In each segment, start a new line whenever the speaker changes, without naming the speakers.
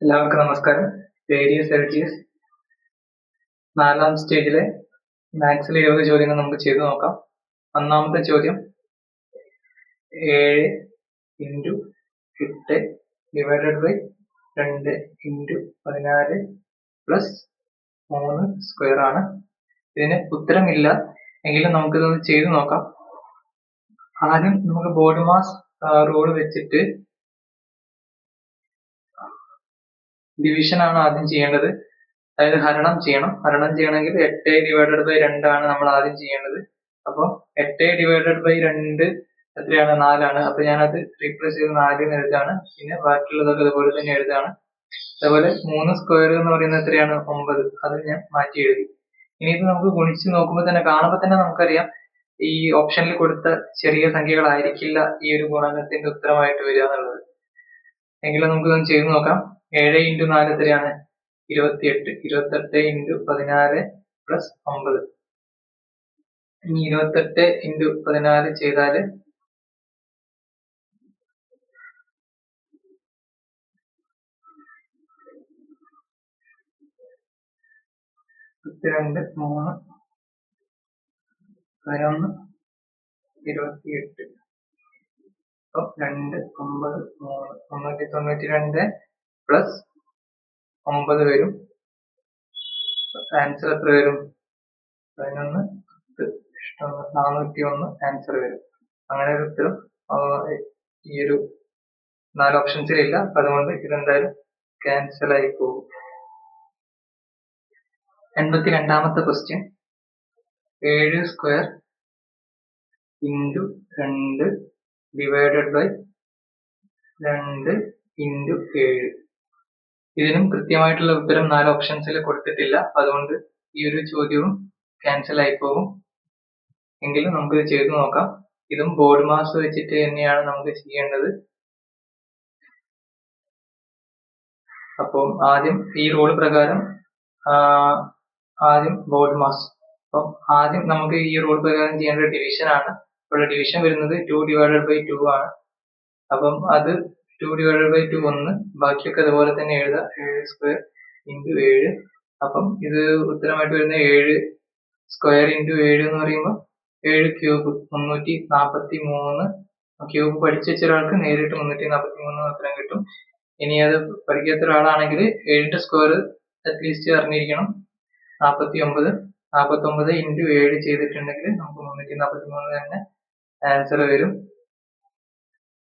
എല്ലാവർക്കും നമസ്കാരം. Various LGS 4ാം സ്റ്റേജിലെ മാത്സിലെ 20 ചോദ്യങ്ങൾ നമുക്ക് ചെയ്തു നോക്കാം. ഒന്നാമത്തെ ചോദ്യം 7 × 8 ഡിവൈഡഡ് ബൈ 2 × 14 പ്ലസ് 3 സ്ക്വയർ ആണ്. ഇതിന് ഉത്തരമില്ല എങ്കിലും നമുക്കിതൊന്ന് ചെയ്തു നോക്കാം. ആദ്യം നമുക്ക് ബോഡി മാസ് റൂൾ വെച്ചിട്ട് ഡിവിഷൻ ആണ് ആദ്യം ചെയ്യേണ്ടത്. അതായത് ഹരണം ചെയ്യണം. ഹരണം ചെയ്യണമെങ്കിൽ 8 ഡിവൈഡഡ് ബൈ 2 ആണ് നമ്മൾ ആദ്യം ചെയ്യേണ്ടത്. അപ്പോൾ 8 ഡിവൈഡഡ് ബൈ 2 എത്രയാണ്? 4 ആണ്. അപ്പൊ ഞാനത് റീപ്ലേസ് ചെയ്ത് 4 എന്ന് എഴുതാണ്. പിന്നെ ബാക്കിയുള്ളതൊക്കെ അതുപോലെ തന്നെ എഴുതാണ്. അതുപോലെ 3 സ്ക്വയർ എന്ന് പറയുന്നത് എത്രയാണ്? 9. അത് ഞാൻ മാറ്റി എഴുതി. ഇനി ഇത് നമുക്ക് ഗുണിച്ച് നോക്കുമ്പോൾ തന്നെ കാണുമ്പോൾ തന്നെ നമുക്കറിയാം ഈ ഓപ്ഷനിൽ കൊടുത്ത ചെറിയ സംഖ്യകളായിരിക്കില്ല ഈ ഒരു ഗുണനത്തിന്റെ ഉത്തരമായിട്ട് വരിക എന്നുള്ളത്. എങ്കിലും നമുക്കിതൊന്ന് ചെയ്ത് നോക്കാം. 7 × 4 എത്രയാണ്? 28. 28 × 14 പ്ലസ് 9. ഇനി 28 × 14 ചെയ്താൽ 22, 3, 11, 28. അപ്പോൾ 2, 9, 3, 392 പ്ലസ് 9 വരും. ആൻസർ എത്ര വരും? 11, 401 ആൻസർ വരും. അങ്ങനെ ഒരു ഉത്തരം ഈ ഒരു 4 ഓപ്ഷൻസിലില്ല. അപ്പൊ അതുകൊണ്ട് ഇതെന്തായാലും ക്യാൻസൽ ആയി പോകും. 82ാമത്തെ ക്വസ്റ്റ്യൻ 7 സ്ക്വയർ × 2 ഡിവൈഡഡ് ബൈ 2 × 7. ഇതിനും കൃത്യമായിട്ടുള്ള ഉത്തരം 4 ഓപ്ഷൻസിൽ കൊടുത്തിട്ടില്ല. അതുകൊണ്ട് ഈ ഒരു ചോദ്യവും ക്യാൻസൽ ആയി പോകും. എങ്കിലും നമുക്ക് ഇത് ചെയ്തു നോക്കാം. ഇതും ബോർഡ് മാസ് വെച്ചിട്ട് തന്നെയാണ് നമുക്ക് ചെയ്യേണ്ടത്. അപ്പം ആദ്യം ഈ റൂൾ പ്രകാരം ആദ്യം ബോർഡ് മാസ്. അപ്പം ആദ്യം നമുക്ക് ഈ റൂൾ പ്രകാരം ചെയ്യേണ്ട ഡിവിഷൻ ആണ്. ഇവിടെ ഡിവിഷൻ വരുന്നത് 2 ഡിവൈഡഡ് ബൈ 2 ആണ്. അപ്പം അത് 2 ഡിവൈഡഡ് ബൈ 2 1. ബാക്കിയൊക്കെ അതുപോലെ തന്നെ എഴുതാം. 7 സ്ക്വയർ × 7. അപ്പം ഇത് ഉത്തരമായിട്ട് വരുന്ന 7 സ്ക്വയർ × 7 എന്ന് പറയുമ്പോൾ 7 ക്യൂബ് 343. ക്യൂബ് പഠിച്ചു വെച്ച ഒരാൾക്ക് നേരിട്ട് 343 ഉത്തരം കിട്ടും. ഇനി അത് പഠിക്കാത്ത ഒരാളാണെങ്കിൽ 7ന്റെ സ്ക്വയർ അറ്റ്ലീസ്റ്റ് അറിഞ്ഞിരിക്കണം. 49. 49 × 7 ചെയ്തിട്ടുണ്ടെങ്കിൽ നമുക്ക് 343 തന്നെ ആൻസർ വരും.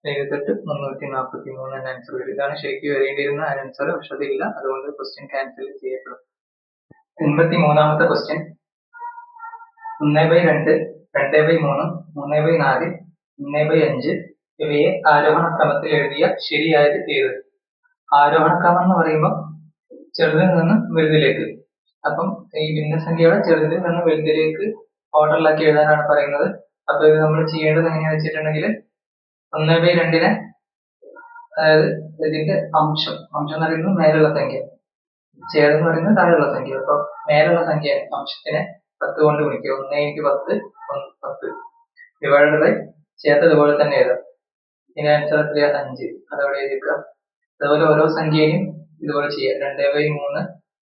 78, 343 തന്നെ ആൻസർ വരും. ഇതാണ് ശരിക്കും വരേണ്ടിയിരുന്ന ആൻസർ. പക്ഷെ അതില്ല. അതുകൊണ്ട് ക്വസ്റ്റ്യൻ ക്യാൻസൽ ചെയ്യപ്പെടും. 83ാമത്തെ ക്വസ്റ്റ്യൻ 1/2, 2/3, 3/4, 1/5 ഇവയെ ആരോഹണ ക്രമത്തിൽ എഴുതിയ ശരിയായത് ഏത്? ആരോഹണ ക്രമം എന്ന് പറയുമ്പോൾ ചെറുതിൽ നിന്ന് വലുതിലേക്ക്. അപ്പം ഈ ഭിന്നസംഖ്യകളെ ചെറുതിൽ നിന്ന് വലുതിലേക്ക് ഓർഡറിലാക്കി എഴുതാനാണ് പറയുന്നത്. അപ്പൊ ഇത് നമ്മൾ ചെയ്യേണ്ടത് എങ്ങനെയാണെന്ന് വെച്ചിട്ടുണ്ടെങ്കിൽ 1/2 അതായത് ഇതിന്റെ അംശം എന്ന് പറയുന്നത് മേലുള്ള സംഖ്യ, ചേർന്ന് പറയുന്നത് താഴെയുള്ള സംഖ്യ. അപ്പൊ മേലുള്ള സംഖ്യ അംശത്തിനെ 10 കൊണ്ട് ഗുണിക്കുക. 1 × 10 10 ഡിവൈഡഡ് ബൈ ചേർത്തതുപോലെ തന്നെ എഴുതാം. ഇതിന് ആൻസർ എത്രയാ? 5. അതവിടെ എഴുതിക്കുക. അതുപോലെ ഓരോ സംഖ്യയും ഇതുപോലെ ചെയ്യാം. 2/3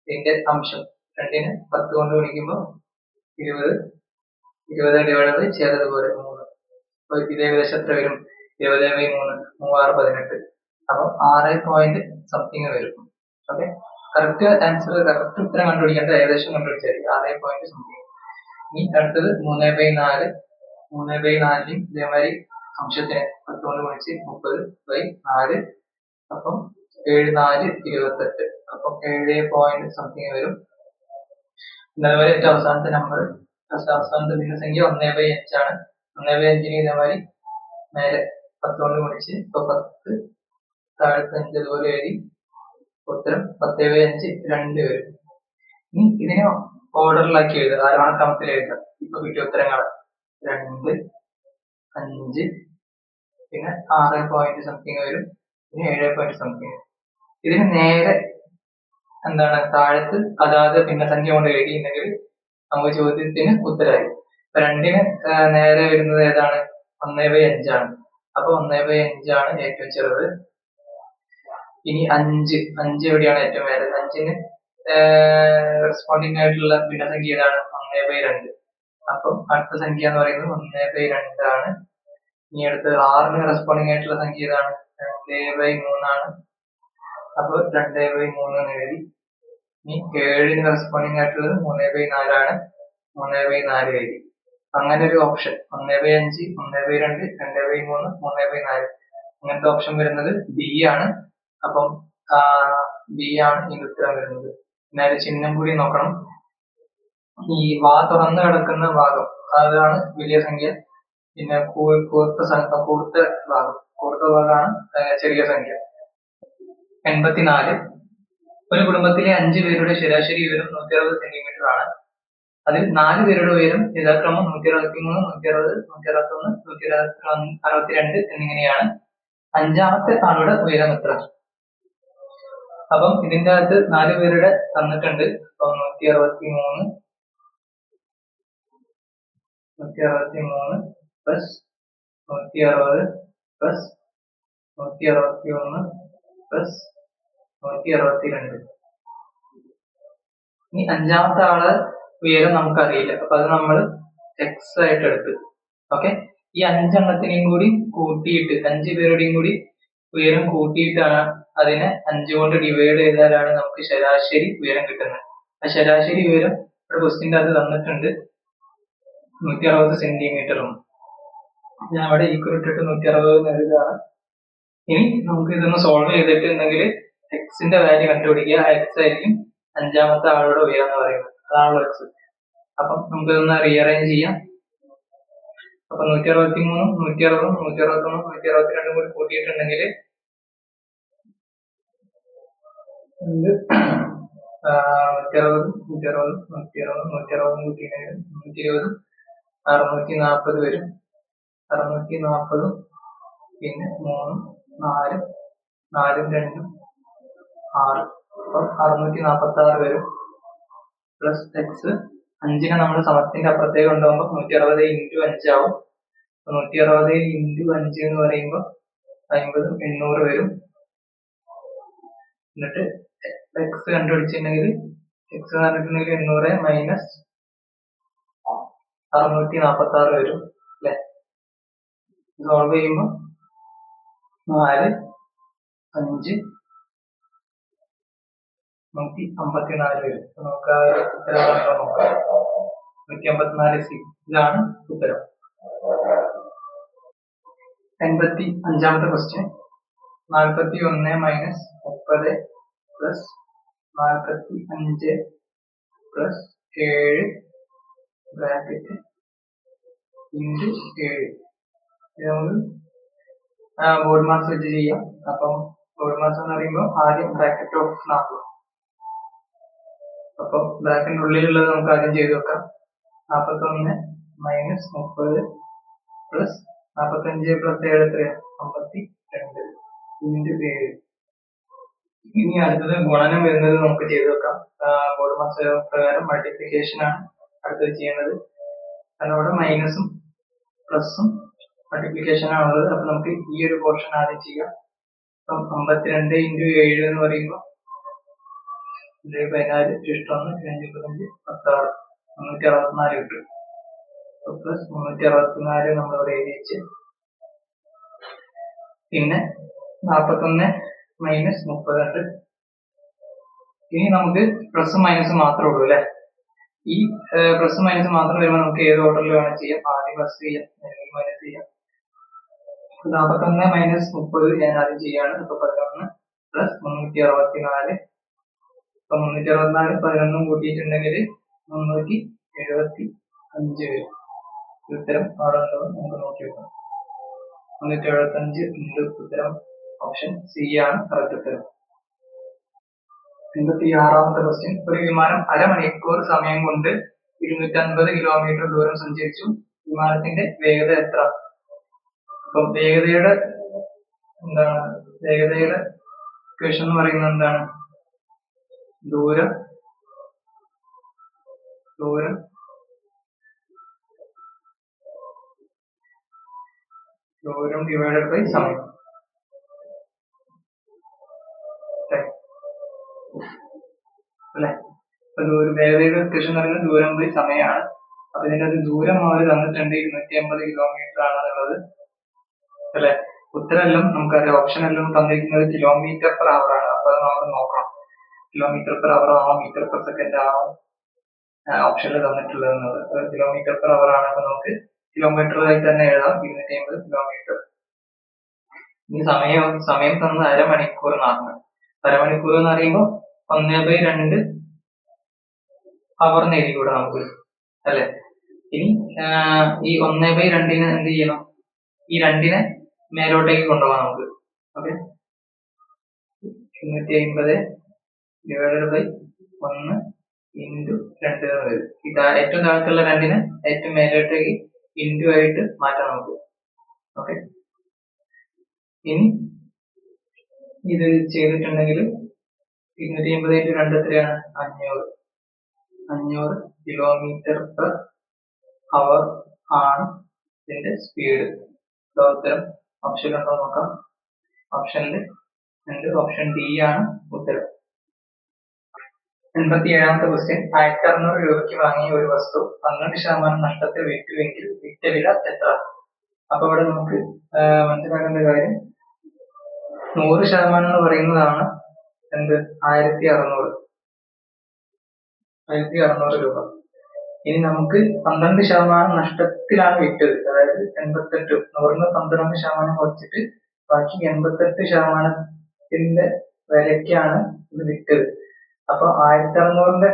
ഇതിന്റെ അംശം 2നെ 10 കൊണ്ട് ഗുണിക്കുമ്പോൾ 20. 20 ഡിവൈഡ് ബൈ ചേർത്തതുപോലെ 3. അപ്പൊ ഇത് ഏകദേശം എത്ര വരും? 20/3 3 6 18. അപ്പൊ 6 പോയിന്റ് സംതിങ് വരും. ഓക്കെ, കറക്റ്റ് ആൻസർ, കറക്റ്റ് ഉത്തരം കണ്ടുപിടിക്കേണ്ടത് ഏകദേശം കണ്ടുപിടിച്ചാൽ 6 പോയിന്റ് സംതിങ്. ഇനി അടുത്തത് 3/4. 3/4ലും ഇതേമാതിരി അംശത്തിനെ 10 കൊണ്ട് ഗുണിച്ച് 30/4. അപ്പം 7 4 28. അപ്പം 7 പോയിന്റ് സംതിങ് വരും. അതുപോലെ ഏറ്റവും അവസാനത്തെ നമ്പർ, അവസാനത്തെ ഭിന്നസംഖ്യ 1/5 ആണ്. 1/5ന് ഇതേമാതിരി നേരെ 10 കൊണ്ട് ഗുണിച്ച് ഇപ്പൊ 10 താഴത്തെ 5 അതുപോലെ എഴുതി. ഉത്തരം 10/5 2 വരും. ഇനി ഇതിനെ ഓർഡറിലാക്കി എഴുതുക, ആരോഹണ ക്രമത്തിൽ എഴുതുക. ഇപ്പൊ കിട്ടിയ ഉത്തരങ്ങൾ 2, 5, പിന്നെ 6 പോയിന്റ് സംതിങ് വരും. പിന്നെ 7 പോയിന്റ് സംതിങ്. ഇതിന് നേരെ എന്താണ് താഴത്ത് അതാത് ഭിന്നസംഖ്യ കൊണ്ട് എഴുതിയിട്ടുണ്ടെങ്കിൽ നമുക്ക് ചോദ്യത്തിന് ഉത്തരമായി. ഇപ്പൊ 2ന് നേരെ വരുന്നത് ഏതാണ്? 1/5 ആണ്. അപ്പൊ 1/5 ആണ് ഏറ്റവും ചെറുത്. ഇനി 5 എവിടെയാണ് ഏറ്റവും വേഗം? 5ന് റെസ്പോണ്ടിങ് ആയിട്ടുള്ള ഭിന്നസംഖ്യ ഏതാണ്? 1/2. അപ്പം അടുത്ത സംഖ്യ എന്ന് പറയുന്നത് 1/2 ആണ്. ഇനി അടുത്ത് 6ന് റെസ്പോണ്ടിങ് ആയിട്ടുള്ള സംഖ്യ ഏതാണ്? 2/3 ആണ്. അപ്പൊ 2/3 എന്ന് എഴുതി. ഇനി 7ന് റെസ്പോണ്ടിങ് ആയിട്ടുള്ളത് 3/4 ആണ്. 3/4 എഴുതി. അങ്ങനെ ഒരു ഓപ്ഷൻ 1/5, 1/2, 2/3, 3/4 അങ്ങനത്തെ ഓപ്ഷൻ വരുന്നത് ബി ആണ്. അപ്പം ബി ആണ് ഇതിന്റെ ഉത്തരം വരുന്നത്. പിന്നെ അതിന്റെ ചിഹ്നം കൂടി നോക്കണം. ഈ വാ തുറന്നു കിടക്കുന്ന ഭാഗം അതാണ് വലിയ സംഖ്യ. പിന്നെ കൂർത്ത ഭാഗമാണ് ചെറിയ സംഖ്യ. 84. ഒരു കുടുംബത്തിലെ 5 പേരുടെ ശരാശരി ഉയരം 160 സെന്റിമീറ്റർ ആണ്. അതിൽ 4 പേരുടെ ഉയരം യഥാക്രമം 163, 160, 161, 162 എന്നിങ്ങനെയാണ്. അഞ്ചാമത്തെ ആളുടെ ഉയരം എത്ര? അപ്പം ഇതിന്റെ അകത്ത് 4 പേരുടെ തന്നിട്ടുണ്ട്. അപ്പം 163 പ്ലസ് 160 പ്ലസ് 161 പ്ലസ് 162. ഇനി അഞ്ചാമത്തെ ആള് ഉയരം നമുക്കറിയില്ല. അപ്പൊ അത് നമ്മൾ എക്സ് ആയിട്ട് എടുത്ത്. ഓക്കെ, ഈ 5 കൂടി കൂട്ടിയിട്ട് 5 പേരുടെയും കൂടി ഉയരം കൂട്ടിയിട്ടാണ് അതിനെ 5 കൊണ്ട് ഡിവൈഡ് ചെയ്താലാണ് നമുക്ക് ശരാശരി ഉയരം കിട്ടുന്നത്. ആ ശരാശരി ഉയരം ഇവിടെ ക്വസ്റ്റിന്റെ അത് തന്നിട്ടുണ്ട് 160 സെന്റിമീറ്ററും. ഞാൻ അവിടെ ഈക്വൽ ഇട്ടിട്ട് 160 എഴുതുകയാണ്. ഇനി നമുക്ക് ഇതൊന്ന് സോൾവ് ചെയ്തിട്ടുണ്ടെങ്കിൽ എക്സിന്റെ വാല്യൂ കണ്ടുപിടിക്കുക. ആ എക്സ് ആയിരിക്കും അഞ്ചാമത്തെ ആളുടെ ഉയരം എന്ന് പറയുന്നത്. അതാണല്ലോ എക്സ്. അപ്പം നമുക്ക് ഇതൊന്ന് റീഅറേഞ്ച് ചെയ്യാം. അപ്പൊ 163, 160, 161, 162 കൂടി കൂട്ടിയിട്ടുണ്ടെങ്കിൽ 160, 160, 160, 160 കൂട്ടിയിട്ടുണ്ടെങ്കിൽ 120, 640 വരും. 640 പിന്നെ 3, 4, 4, 2, 6. അപ്പം 646 വരും. പ്ലസ് എക്സ് 5നെ നമ്മൾ സമത്തിന്റെ അപ്പുറത്തേക്ക് കൊണ്ടുപോകുമ്പോൾ 160 ഇൻറ്റു 5 ആവും. 160 ഇൻറ്റു 5 എന്ന് പറയുമ്പോൾ 50, 800 വരും. എന്നിട്ട് എക്സ് കണ്ടുപിടിച്ചിട്ടുണ്ടെങ്കിൽ എക്സ് പറഞ്ഞിട്ടുണ്ടെങ്കിൽ 800 മൈനസ് 646 വരും അല്ലെ? സോൾവ് ചെയ്യുമ്പോൾ 4, 5, 154 വരും. നമുക്ക് ആ ഒരു ഉത്തരം നോക്കാം. 154 സി. ഇതാണ് ഉത്തരം. 85ാമത്തെ question. 41 minus 30 plus 45 plus 7 bracket into 7. ഇത് നമുക്ക് ബോർഡ് മാസ് വെച്ച് ചെയ്യാം. അപ്പം ബോർഡ് മാസ് എന്ന് പറയുമ്പോൾ ആദ്യം ബ്രാക്കറ്റ് ഓഫ് 4. അപ്പം ബ്രാക്കറ്റിന്റെ ഉള്ളിലുള്ളത് നമുക്ക് ആദ്യം ചെയ്ത് വെക്കാം. 41 മൈനസ് 30 പ്ലസ് 45 പ്ലസ് 7 എത്രയാണ്? 52 ഇൻറ്റു 7. ഇനി അടുത്തത് ഗുണനം വരുന്നത് നമുക്ക് ചെയ്ത് വെക്കാം. ബോർഡ് മാസ് പ്രകാരം മൾട്ടിപ്ലിക്കേഷൻ ആണ് അടുത്തത് ചെയ്യേണ്ടത്. അതിനോട് മൈനസും പ്ലസും മൾട്ടിപ്ലിക്കേഷൻ ആണുള്ളത്. അപ്പൊ നമുക്ക് ഈ ഒരു പോർഷൻ ആദ്യം ചെയ്യാം. അപ്പം 52 ഇൻറ്റു 7 എന്ന് പറയുമ്പോൾ 14, 11, 25, 16, 364 കിട്ടും. പ്ലസ് 364 നമ്മളിവിടെ എഴുതി വെച്ച്. പിന്നെ 41 മൈനസ് 30 ഉണ്ട്. ഇനി നമുക്ക് പ്ലസും മൈനസും മാത്രമേ ഉള്ളൂ അല്ലെ? ഈ പ്ലസും മൈനസും മാത്രം വരുമ്പോൾ നമുക്ക് ഏത് ഓർഡറിൽ വേണം ചെയ്യാം. ആദ്യം പ്ലസ് ചെയ്യാം, അല്ലെങ്കിൽ മൈനസ് ചെയ്യാം. 41 മൈനസ് 30 ഞാൻ ആദ്യം ചെയ്യാണ്. അപ്പൊ 11 പ്ലസ് 364. അപ്പൊ 364 11 കൂട്ടിയിട്ടുണ്ടെങ്കിൽ 375 വരും. ഉത്തരം അവിടെ ഉണ്ടോ നമുക്ക് നോക്കി വെക്കാം. 375 ഉണ്ട് ഉത്തരം. ഓപ്ഷൻ സി ആണ് കറക്റ്റ് ഉത്തരം. 86ാമത്തെ ക്വസ്റ്റ്യൻ. ഒരു വിമാനം അരമണിക്കൂർ സമയം കൊണ്ട് 250 കിലോമീറ്റർ ദൂരം സഞ്ചരിച്ചു. വിമാനത്തിന്റെ വേഗത എത്ര? അപ്പം വേഗതയുടെ ഇക്വേഷൻ എന്ന് പറയുന്നത് എന്താണ്? ദൂരം ഡിവൈഡഡ് ബൈ സമയം. അല്ലെ. ഒരു വേഗതയുടെ വ്യത്യാസം എന്ന് പറയുന്നത് ദൂരം പോയി സമയമാണ്. അപ്പൊ ഇതിന്റെ അത് ദൂരം അവർ തന്നിട്ടുണ്ട് 250 കിലോമീറ്റർ ആണെന്നുള്ളത് അല്ലെ. ഉത്തരമെല്ലാം നമുക്കറിയാം, ഓപ്ഷൻ എല്ലാം തന്നിരിക്കുന്നത് കിലോമീറ്റർ പെർ അവർ ആണ്. അപ്പൊ അത് നമ്മൾ നോക്കണം, കിലോമീറ്റർ പെർ അവർ ആണോ മീറ്റർ പെർ സെക്കൻഡ് ആണോ ഓപ്ഷനിൽ തന്നിട്ടുള്ളത് എന്നത്. കിലോമീറ്റർ പെർ അവർ ആണ്. അപ്പൊ നമുക്ക് കിലോമീറ്ററായി തന്നെ എഴുതാം, 250 കിലോമീറ്റർ. ഇനി സമയം തന്നത് അരമണിക്കൂർ എന്നാണ്. അരമണിക്കൂർ എന്ന് പറയുമ്പോൾ 1/2 അവർ എഴുതിക്കൂടെ നമുക്ക്, അല്ലെ. ഇനി ഈ 1/2 എന്ത് ചെയ്യണം, ഈ 2 മേലോട്ടേക്ക് കൊണ്ടുപോകാം നമുക്ക്. ഓക്കെ, 250 ഡിവൈഡഡ് ബൈ 1 ഇൻറ്റു 2 വരും. ഇത് ഏറ്റവും താഴത്തുള്ള 2 ഏറ്റവും മേലോട്ടേക്ക് ഇൻറ്റു ആയിട്ട് മാറ്റാം നമുക്ക്. ഓക്കെ, ഇനി ഇത് ചെയ്തിട്ടുണ്ടെങ്കിൽ 250 ഇൻറ്റു 2 എത്രയാണ്? 500 കിലോമീറ്റർ പെർ അവർ ആണ് ഇതിന്റെ സ്പീഡ്. ഉത്തരം ഓപ്ഷൻ ഉണ്ടോ നോക്കാം. ഓപ്ഷനിൽ ഉണ്ട്, ഓപ്ഷൻ ഡി ആണ് ഉത്തരം. 87ാമത്തെ ക്വസ്റ്റ്യൻ. 1600 രൂപയ്ക്ക് വാങ്ങിയ ഒരു വസ്തു 12% നഷ്ടത്തിൽ വിറ്റുവെങ്കിൽ വിറ്റ വില എത്ര? അപ്പൊ ഇവിടെ നമുക്ക് മനസ്സിലാക്കേണ്ട കാര്യം, 100% എന്ന് പറയുന്നതാണ് എന്ത്? 1600 രൂപ. ഇനി നമുക്ക് 12% നഷ്ടത്തിലാണ് വിറ്റത്, അതായത് 88, 100ന് 12% കുറച്ചിട്ട് ബാക്കി 88% വിലക്കാണ് ഇത് വിറ്റത്. അപ്പൊ 1600ന്റെ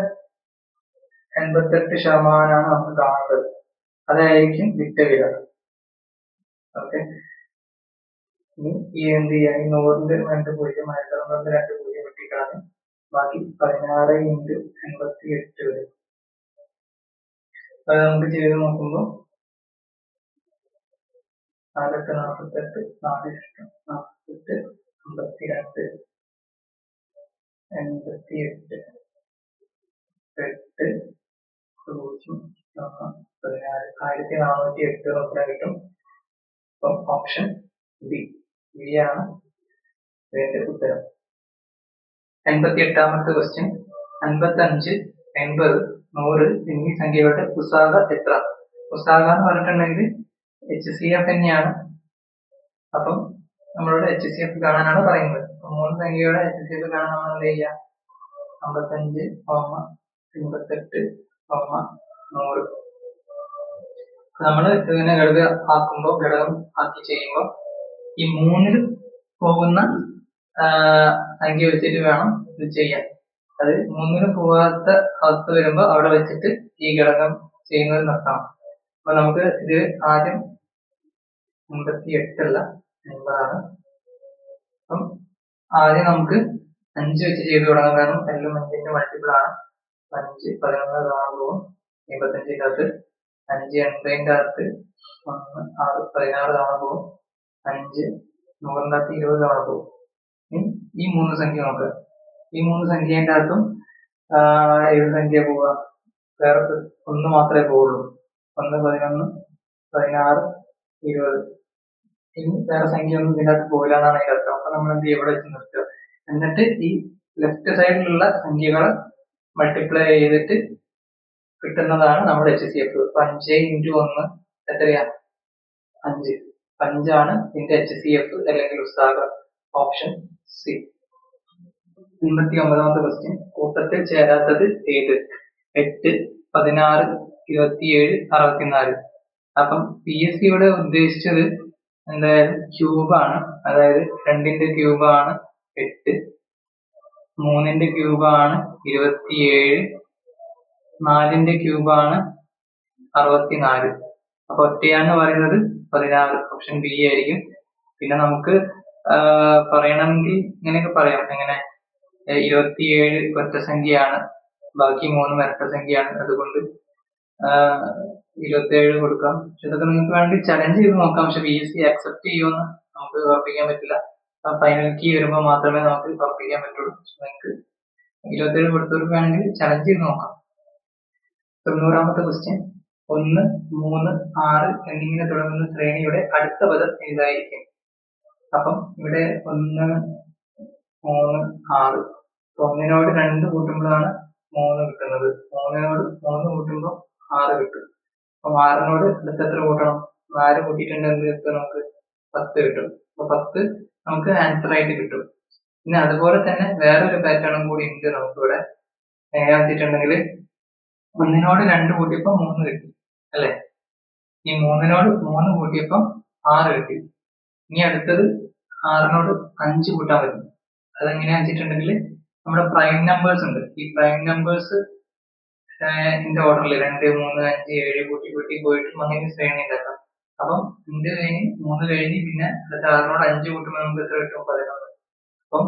88% നമുക്ക് കാണേണ്ടത്, അതായിരിക്കും വിറ്റ വില. ഓക്കെ, ഇനി ഈ എന്ത് ചെയ്യാം, ഈ 100ന്റെ 2 പൂജ്യം, 1600ന്റെ 2 പൂജ്യം വെട്ടിക്കളഞ്ഞ് ബാക്കി 16 ഇൻറ്റു 88 വരും. അത് നമുക്ക് ചെയ്ത് നോക്കുമ്പോൾ 4 48, 4 48, 52, 88, 8, 0, 16, 1408 ഉത്തരം കിട്ടും. അപ്പം ഓപ്ഷൻ ബി ആണ് ഇതിന്റെ ഉത്തരം. 88ാമത്തെ ക്വസ്റ്റ്യൻ. 55, 80, 100 എന്നീ സംഖ്യകളുടെ ഉസാഗ എത്ര? ഉസാഗ എന്ന് പറഞ്ഞിട്ടുണ്ടെങ്കിൽ HCF തന്നെയാണ്. അപ്പം നമ്മളോട് HCF കാണാനാണ് പറയുന്നത്. 3 സംഖ്യയുടെ HCF കാണാൻ നമ്മൾ എന്ത് ചെയ്യാം? 55, 88, 100. നമ്മൾ ഇതിനെ ഘടകം ആക്കി ചെയ്യുമ്പോൾ ഈ 3ൽ പോകുന്ന സംഖ്യ വെച്ചിട്ട് വേണം ഇത് ചെയ്യാൻ. അത് 3ന് പോകാത്ത അവസ്ഥ വരുമ്പോൾ അവിടെ വെച്ചിട്ട് ഈ ഘടകം ചെയ്യുന്നത് നിർത്തണം. അപ്പൊ നമുക്ക് ഇത് ആദ്യം 88 അല്ല 80ആണ്. അപ്പം ആദ്യം നമുക്ക് 5 വെച്ച് ചെയ്ത് തുടങ്ങാം, കാരണം എല്ലാം 5ന്റെ മൾട്ടിപ്പിൾ ആണ്. 5 11 തവണ പോകും 85ന്റെ അകത്ത്. 5 80ന്റെ അകത്ത് 1 6 16 തവണ പോകും. 5 100ന്റെ അകത്ത് 20 തവണ പോകും. ഈ 3 സംഖ്യ നോക്കുക. ഈ 3 സംഖ്യേന്റെ അകത്തും ഏത് സംഖ്യ പോവുക? വേറെ 1 മാത്രമേ പോവുള്ളൂ. 1 11 16 20. ഇനി വേറെ സംഖ്യ ഒന്നും ഇതിന്റെ അകത്ത് പോകില്ല എന്നാണ് അതിന്റെ അർത്ഥം. അപ്പൊ നമ്മൾ എന്ത് ചെയ്യും? ഇവിടെ വെച്ച് നിർത്തുക. എന്നിട്ട് ഈ ലെഫ്റ്റ് സൈഡിലുള്ള സംഖ്യകളെ മൾട്ടിപ്ലൈ ചെയ്തിട്ട് കിട്ടുന്നതാണ് നമ്മുടെ HCF. 5 ഇൻറ്റു 1 എത്രയാ? 5. 5 ആണ് ഇതിന്റെ HCF അല്ലെങ്കിൽ ഉസാഗ. Option C. 89ാമത്തെ ക്വസ്റ്റ്യൻ. കൂട്ടത്തിൽ ചേരാത്തത് ഏത്? 8, 16, 27, 64. അപ്പം PSC ഇവിടെ ഉദ്ദേശിച്ചത് എന്തായാലും ക്യൂബാണ്. അതായത് 2ന്റെ ക്യൂബാണ് 8, 3ന്റെ ക്യൂബാണ് 27, 4ന്റെ ക്യൂബാണ് 64. അപ്പൊ ഒറ്റയാന്ന് പറയുന്നത് 16. ഓപ്ഷൻ ബി ആയിരിക്കും. പിന്നെ നമുക്ക് പറയണമെങ്കിൽ ഇങ്ങനെയൊക്കെ പറയാം. എങ്ങനെ? 27 ഒറ്റ സംഖ്യയാണ്, ബാക്കി 3 ഇരട്ട സംഖ്യയാണ്, അതുകൊണ്ട് 27 കൊടുക്കാം. പക്ഷെ ഇതൊക്കെ നിങ്ങൾക്ക് വേണ്ടി ചലഞ്ച് ചെയ്ത് നോക്കാം. പക്ഷെ PSC അക്സെപ്റ്റ് ചെയ്യുമെന്ന് നമുക്ക് ഉറപ്പിക്കാൻ പറ്റില്ല. ഫൈനൽ കീ വരുമ്പോൾ മാത്രമേ നമുക്ക് ഉറപ്പിക്കാൻ പറ്റുള്ളൂ. നിങ്ങൾക്ക് 27 കൊടുത്തവർക്ക് വേണമെങ്കിൽ ചലഞ്ച് ചെയ്ത് നോക്കാം. 90ാമത്തെ ക്വസ്റ്റ്യൻ. 1, 3, 6 എന്നിങ്ങനെ തുടങ്ങുന്ന ശ്രേണിയുടെ അടുത്ത പദം ഏതായിരിക്കും? അപ്പം ഇവിടെ 1, 3, 6 ഒന്നിനോട് 2 കൂട്ടുമ്പോഴാണ് 3 കിട്ടുന്നത്. 3നോട് 3 കൂട്ടുമ്പോൾ 6 കിട്ടും. അപ്പൊ 6നോട് അടുത്ത് എത്ര കൂട്ടണം? 4 കൂട്ടിയിട്ടുണ്ടെങ്കിൽ എന്ത് കിട്ടും നമുക്ക്? 10 കിട്ടും. അപ്പൊ 10 നമുക്ക് ആൻസർ ആയിട്ട് കിട്ടും. പിന്നെ അതുപോലെ തന്നെ വേറൊരു പാറ്റേണും കൂടി ഉണ്ട് നമുക്കിവിടെ. എങ്ങനെയാണെന്ന് വെച്ചിട്ടുണ്ടെങ്കിൽ ഒന്നിനോട് 2 കൂട്ടിയപ്പോ 3 കിട്ടി അല്ലെ? ഈ 3നോട് 3 കൂട്ടിയപ്പോ 6 കിട്ടി. ഇനി അടുത്തത് 6നോട് 5 കൂട്ടാൻ പറ്റും. അതെങ്ങനെയാന്ന് വെച്ചിട്ടുണ്ടെങ്കിൽ നമ്മുടെ പ്രൈം നമ്പേഴ്സ് ഉണ്ട്. ഈ പ്രൈം നമ്പേഴ്സ് ഓർഡറിൽ 2, 3, 5, 7 കൂട്ടി കൂട്ടി പോയിട്ടും അങ്ങനെ ശ്രേണി ഉണ്ടാക്കാം. അപ്പം 2 കഴിഞ്ഞ് 3 കഴിഞ്ഞ് പിന്നെ അടുത്ത 6നോട് 5 കൂട്ടുമ്പോൾ നമുക്ക് എത്ര കിട്ടും? 11. അപ്പം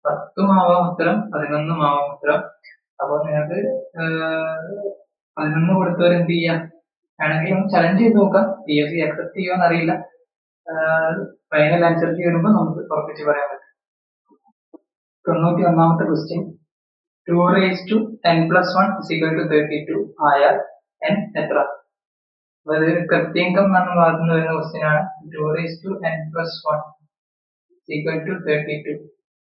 10 ആവാം ഉത്തരം, 11 ആവാം ഉത്തരം. അപ്പൊ നിങ്ങൾക്ക് 11 കൊടുത്തവർ എന്ത് ചെയ്യാം? ആണെങ്കിൽ ഒന്ന് ചലഞ്ച് ചെയ്ത് നോക്കാം. PSC അക്സെപ്റ്റ് ചെയ്യുമെന്ന് അറിയില്ല. ഫൈനൽ ആൻസർ വരുമ്പോൾ നമുക്ക് ഉറപ്പിച്ച് പറയാൻ പറ്റും. 91ാമത്തെ question 2 raised to n plus 1 is equal to 32 ആയാൽ n എത്ര? അതായത് കൃത്യങ്കം എന്നാണ് ഭാഗത്ത് നിന്ന് വരുന്ന ക്വസ്റ്റ്യൻ ആണ്. 2 raised to n plus 1 is equal to 32.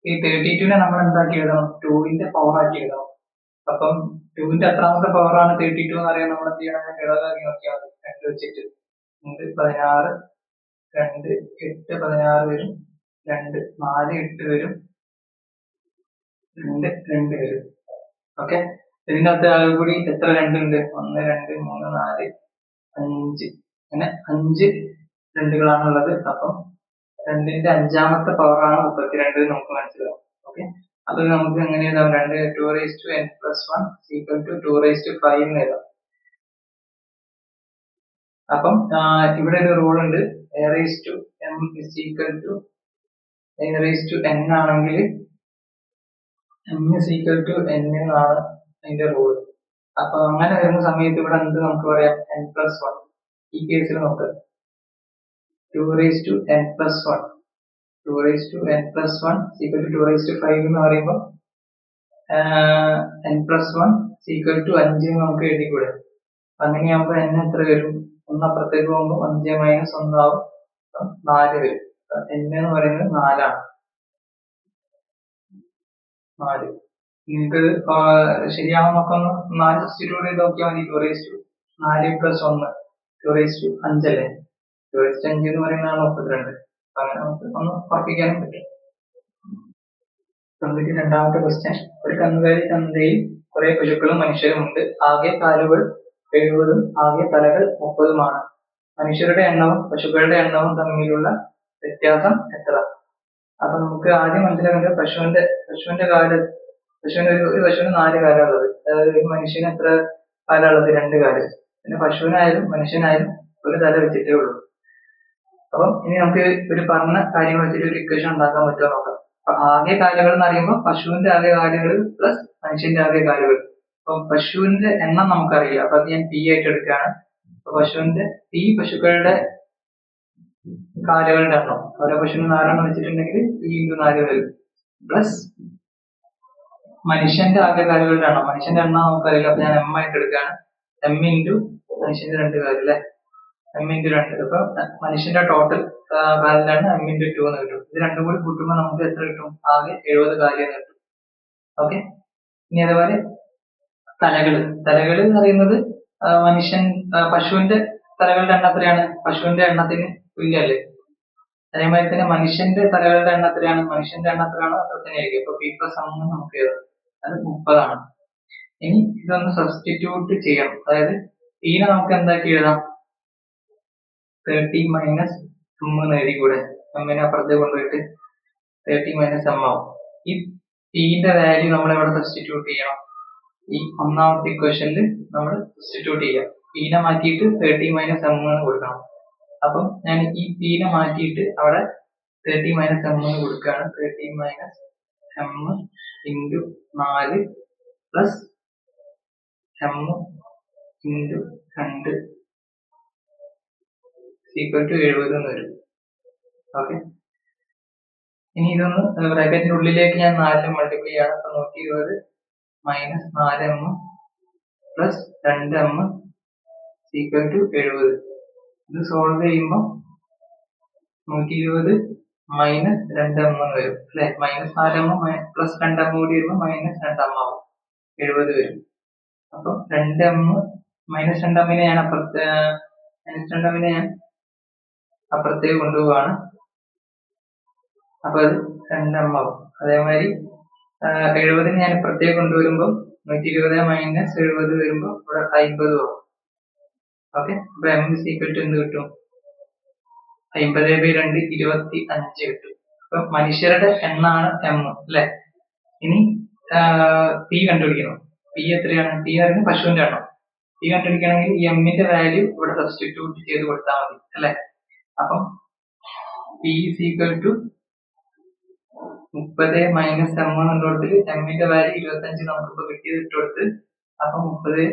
ഈ 32നെ നമ്മൾ എന്താക്കി എഴുതണം? 2ന്റെ പവർ ആക്കി എഴുതണം. അപ്പം 2ന്റെ എത്രാമത്തെ പവർ ആണ് 32 എന്ന് അറിയാൻ നമ്മൾ എന്ത് ചെയ്യണം? ഘടകമാക്കി നോക്കിയാൽ മതി. 2 വെച്ചിട്ട് 2 16, 2 8 16 വരും, 2 4 8 വരും, 2 2 വരും. ഓക്കെ, ഇതിന്റെ അകത്ത് ആകെ കൂടി എത്ര 2 ഉണ്ട്? 1 2 3 4 5, അങ്ങനെ 5 2കളാണ് ഉള്ളത്. അപ്പം 2ന്റെ 5ാമത്തെ പവർ ആണ് 32 നമുക്ക് മനസ്സിലാവും. ഓക്കെ, അത് നമുക്ക് എങ്ങനെ എഴുതാം? 2 raised to n plus 1 is equal to 2 raised to 5 എന്ന് എഴുതാം. അപ്പം ഇവിടെ ഒരു റൂൾ ഉണ്ട്. a raised to m is equal to a raised to n ആണെങ്കിൽ m is equal to n എന്നാണ് അതിന്റെ റൂൾ. അപ്പൊ അങ്ങനെ വരുന്ന സമയത്ത് ഇവിടെ എന്ത് നമുക്ക് പറയാം? n plus 1. ഈ കേസിൽ നമുക്ക് 2 raised to n plus 1 2 raised to n plus 1 is equal to 2 raised to 5 എന്ന് പറയുമ്പോൾ n plus 1 is equal to 5 എന്ന് നമുക്ക് എഴുതിക്കൂടെ? അങ്ങനെയാകുമ്പോൾ n എത്ര വരും? 1 അപ്പുറത്തേക്ക് പോകുമ്പോൾ 5 minus 1 ആവും, 4 വരും. n എന്ന് പറയുന്നത് 4 ആണ്. 4 നിങ്ങൾക്ക് ശരിയാവാൻ നോക്കൊന്ന് 4 സബ്സ്റ്റിറ്റ്യൂട്ട് ചെയ്ത് നോക്കിയാൽ മതി. 2 raised to 4 plus 1 2 raised to 5 അല്ലേ? 2 raised to 5 എന്ന് പറയുന്നതാണ് 32. അങ്ങനെ നമുക്ക് ഒന്ന് ഉറപ്പിക്കാനും പറ്റും. 92ാമത്തെ ക്വസ്റ്റ്യൻ. ഒരു കന്നുകാലി ചന്തയിൽ കുറെ പശുക്കളും മനുഷ്യരും ഉണ്ട്. ആകെ കാലുകൾ 70ഉം ആകെ തലകൾ 30ഉമാണ്. മനുഷ്യരുടെ എണ്ണവും പശുക്കളുടെ എണ്ണവും തമ്മിലുള്ള വ്യത്യാസം എത്ര? അപ്പൊ നമുക്ക് ആദ്യം മനസ്സിലാക്കേണ്ടത് പശുവിന്റെ കാല്. ഒരു പശുവിന് 4 കാലുള്ളത്. അതായത് ഒരു മനുഷ്യന് എത്ര കാലുള്ളത്? 2 കാല്. പിന്നെ പശുവിനായാലും മനുഷ്യനായാലും ഒരു തല വെച്ചിട്ടേ ഉള്ളൂ. അപ്പം ഇനി നമുക്ക് ഒരു പറഞ്ഞ കാര്യങ്ങൾ വെച്ചിട്ട് ഒരു ഇക്വേഷൻ ഉണ്ടാക്കാൻ പറ്റുമോ നോക്കാം. അപ്പൊ ആകെ കാലുകൾ എന്ന് പറയുമ്പോൾ പശുവിന്റെ ആകെ കാലുകൾ പ്ലസ് മനുഷ്യന്റെ ആകെ കാലുകൾ. അപ്പം പശുവിന്റെ എണ്ണം നമുക്കറിയില്ല. അപ്പൊ അത് ഞാൻ P ആയിട്ട് എടുക്കുകയാണ്. അപ്പൊ പശുക്കളുടെ കാലുകളുടെ എണ്ണം, ഓരോ പശുവിന് 4 എണ്ണം വെച്ചിട്ടുണ്ടെങ്കിൽ P × 4 വരും, പ്ലസ് മനുഷ്യന്റെ ആകെ കാലുകളുടെ എണ്ണം. മനുഷ്യന്റെ എണ്ണം നമുക്കറിയില്ല. അപ്പൊ ഞാൻ M ആയിട്ട് എടുക്കുകയാണ്. M × മനുഷ്യന്റെ 2 കാല് അല്ലെ? M × 2. അപ്പൊ മനുഷ്യന്റെ ടോട്ടൽ കാലിന്റെ എണ്ണം M × 2 എന്ന് കിട്ടും. ഇത് രണ്ടും കൂടി കൂട്ടുമ്പോൾ നമുക്ക് എത്ര കിട്ടും? ആകെ 70 കാല് എന്ന് കിട്ടും. ഓക്കെ, ഇനി അതുപോലെ തലകൾ എന്ന് പറയുന്നത് പശുവിന്റെ തലകളുടെ എണ്ണം എത്രയാണ്? പശുവിന്റെ എണ്ണത്തിന് തുല്യല്ലേ? അതേമാതിരി തന്നെ മനുഷ്യന്റെ തലകളുടെ എണ്ണം എത്രയാണ്? മനുഷ്യന്റെ എണ്ണം എത്രയാണോ അത്ര തന്നെ ആയിരിക്കും. അപ്പൊ P + 1 നമുക്ക് എഴുതാം. അത് 30 ആണ്. ഇനി ഇതൊന്ന് സബ്സ്റ്റിറ്റ്യൂട്ട് ചെയ്യണം. അതായത് P നെ നമുക്ക് എന്താക്കി എഴുതാം? 30 - M എന്ന് എഴുതിക്കൂടെ? M നെ അപ്പുറത്തേക്ക് കൊണ്ടുപോയിട്ട് 30 - M ആവും. ഈ P ന്റെ വാല്യൂ നമ്മൾ എവിടെ സബ്സ്റ്റിറ്റ്യൂട്ട് ചെയ്യണം? ഈ ഒന്നാമത്തെ ഇക്വേഷനിൽ നമ്മൾ സബ്സ്റ്റിറ്റ്യൂട്ട് ചെയ്യാം. P നെ മാറ്റിയിട്ട് 30 - M എന്ന് കൊടുക്കണം. അപ്പം ഞാൻ ഈ P നെ മാറ്റിയിട്ട് അവിടെ 30 - M എന്ന് കൊടുക്കുകയാണ്. 30 - M × 4 പ്ലസ് M × 2 = 70 എന്ന് വരും. ഓക്കെ, ഇനി ഇതൊന്ന് ബ്രാക്കറ്റിന്റെ ഉള്ളിലേക്ക് ഞാൻ 4 മൾട്ടിപ്ലൈ ചെയ്യാണ്. അപ്പൊ 120 - 4M പ്ലസ് 2M = 70. ഇത് സോൾവ് ചെയ്യുമ്പോൾ 120 മൈനസ് 2m വരും അല്ലെ. മൈനസ് 4m പ്ലസ് 2m കൂടി വരുമ്പോൾ മൈനസ് 2m ആവും, 70 വരും. അപ്പൊ 2m മൈനസ് 2mനെ ഞാൻ അപ്പുറത്തേക്ക് കൊണ്ടുപോവാണ്. അപ്പൊ അത് 2m ആവും. അതേമാതിരി 70 ഞാൻ ഇപ്പുറത്തേക്ക് കൊണ്ടുവരുമ്പോൾ 120 മൈനസ് 70 വരുമ്പോൾ ഇവിടെ 50 ആവും. ഓക്കെ, അപ്പൊ m is equal to എന്ത് കിട്ടും? 50/2 25 കിട്ടും. അപ്പൊ മനുഷ്യരുടെ എണ്ണാണ് m അല്ലെ. ഇനി p കണ്ടുപിടിക്കണം. p എത്രയാണ്? p പറയുന്നത് പശുവിന്റെ എണ്ണം. p കണ്ടുപിടിക്കണമെങ്കിൽ ഈ m ന്റെ വാല്യൂ ഇവിടെ സബ്സ്റ്റിറ്റ്യൂട്ട് ചെയ്ത് കൊടുത്താൽ മതി അല്ലെ. അപ്പം p is equal to 30 minus m എന്നുള്ളതിൽ m ന്റെ വാല്യൂ 25 നമുക്കിപ്പോ കിട്ടിയത് ഇട്ട് കൊടുത്ത്, അപ്പൊ 30